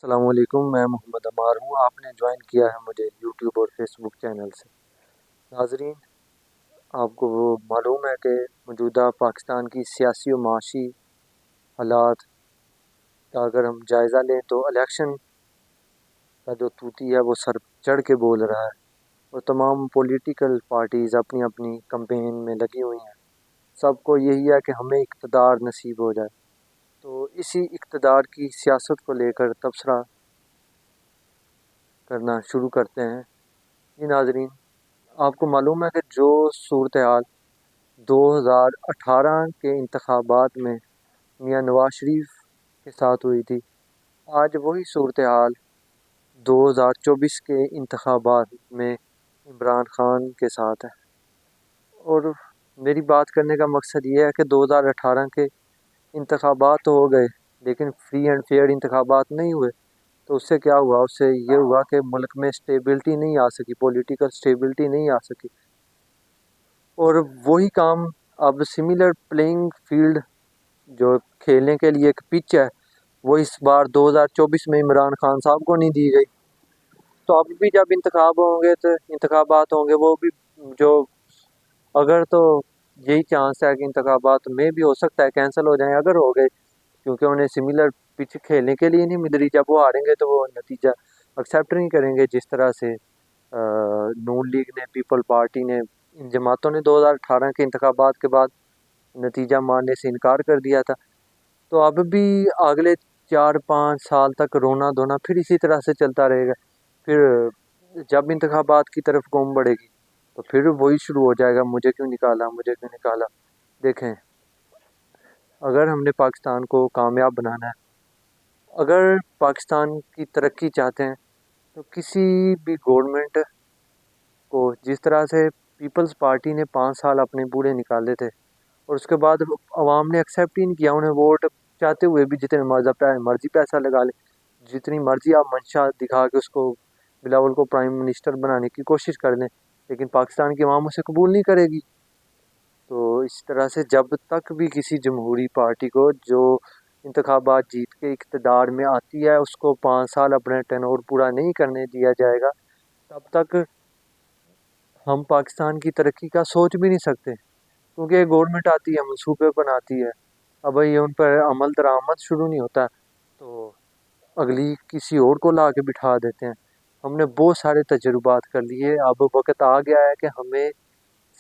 السلام علیکم، میں محمد عمار ہوں۔ آپ نے جوائن کیا ہے مجھے یوٹیوب اور فیس بک چینل سے۔ ناظرین، آپ کو وہ معلوم ہے کہ موجودہ پاکستان کی سیاسی و معاشی حالات کا اگر ہم جائزہ لیں تو الیکشن کا جو طوطی ہے وہ سر چڑھ کے بول رہا ہے، اور تمام پولیٹیکل پارٹیز اپنی اپنی کمپین میں لگی ہوئی ہیں۔ سب کو یہی ہے کہ ہمیں اقتدار نصیب ہو جائے، تو اسی اقتدار کی سیاست کو لے کر تبصرہ کرنا شروع کرتے ہیں۔ جی ناظرین، آپ کو معلوم ہے کہ جو صورتحال 2018 کے انتخابات میں میاں نواز شریف کے ساتھ ہوئی تھی، آج وہی صورتحال 2024 کے انتخابات میں عمران خان کے ساتھ ہے۔ اور میری بات کرنے کا مقصد یہ ہے کہ 2018 کے انتخابات تو ہو گئے، لیکن فری اینڈ فیئر انتخابات نہیں ہوئے۔ تو اس سے کیا ہوا؟ اس سے یہ ہوا کہ ملک میں سٹیبلٹی نہیں آ سکی، پولیٹیکل سٹیبلٹی نہیں آ سکی، اور وہی کام اب سملر پلینگ فیلڈ جو کھیلنے کے لیے ایک پچ ہے، وہ اس بار 2024 میں عمران خان صاحب کو نہیں دی گئی۔ تو اب بھی جب انتخابات ہوں گے وہ بھی جو اگر تو یہی چانس ہے کہ انتخابات میں بھی ہو سکتا ہے کینسل ہو جائیں اگر ہو گئے، کیونکہ انہیں سملر پچ کھیلنے کے لیے نہیں مل رہی۔ جب وہ ہاریں گے تو وہ نتیجہ ایکسیپٹ نہیں کریں گے، جس طرح سے نون لیگ نے، پیپل پارٹی نے، ان جماعتوں نے 2018 کے انتخابات کے بعد نتیجہ ماننے سے انکار کر دیا تھا۔ تو اب بھی اگلے 4-5 سال تک رونا دھونا پھر اسی طرح سے چلتا رہے گا۔ پھر جب انتخابات کی طرف قوم بڑھے گی تو پھر وہی شروع ہو جائے گا، مجھے کیوں نکالا، مجھے کیوں نکالا۔ دیکھیں، اگر ہم نے پاکستان کو کامیاب بنانا ہے، اگر پاکستان کی ترقی چاہتے ہیں، تو کسی بھی گورنمنٹ کو جس طرح سے پیپلز پارٹی نے 5 سال اپنے پورے نکالے تھے اور اس کے بعد عوام نے ایکسیپٹ ہی نہیں کیا، انہیں ووٹ چاہتے ہوئے بھی جتنے مرضی پیسہ لگا لے، جتنی مرضی آپ منشا دکھا کے اس کو بلاول کو پرائم منسٹر بنانے کی کوشش کر لیں، لیکن پاکستان کی عوام اسے قبول نہیں کرے گی۔ تو اس طرح سے جب تک بھی کسی جمہوری پارٹی کو جو انتخابات جیت کے اقتدار میں آتی ہے اس کو 5 سال اپنا ٹینور پورا نہیں کرنے دیا جائے گا، تب تک ہم پاکستان کی ترقی کا سوچ بھی نہیں سکتے، کیونکہ ایک گورنمنٹ آتی ہے، منصوبے بناتی ہے، اب یہ ان پر عمل درآمد شروع نہیں ہوتا تو اگلی کسی اور کو لا کے بٹھا دیتے ہیں۔ ہم نے بہت سارے تجربات کر لیے، اب وقت آ گیا ہے کہ ہمیں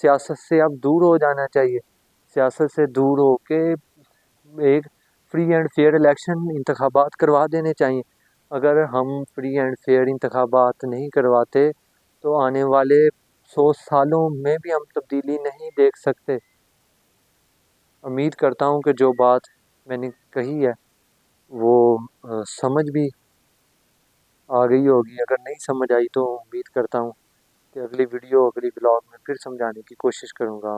سیاست سے اب دور ہو جانا چاہیے، سیاست سے دور ہو کے ایک فری اینڈ فیئر الیکشن انتخابات کروا دینے چاہیے۔ اگر ہم فری اینڈ فیئر انتخابات نہیں کرواتے تو آنے والے 100 سالوں میں بھی ہم تبدیلی نہیں دیکھ سکتے۔ امید کرتا ہوں کہ جو بات میں نے کہی ہے وہ سمجھ بھی آ گئی ہوگی، اگر نہیں سمجھ آئی تو امید کرتا ہوں کہ اگلی ویڈیو، اگلی بلاگ میں پھر سمجھانے کی کوشش کروں گا۔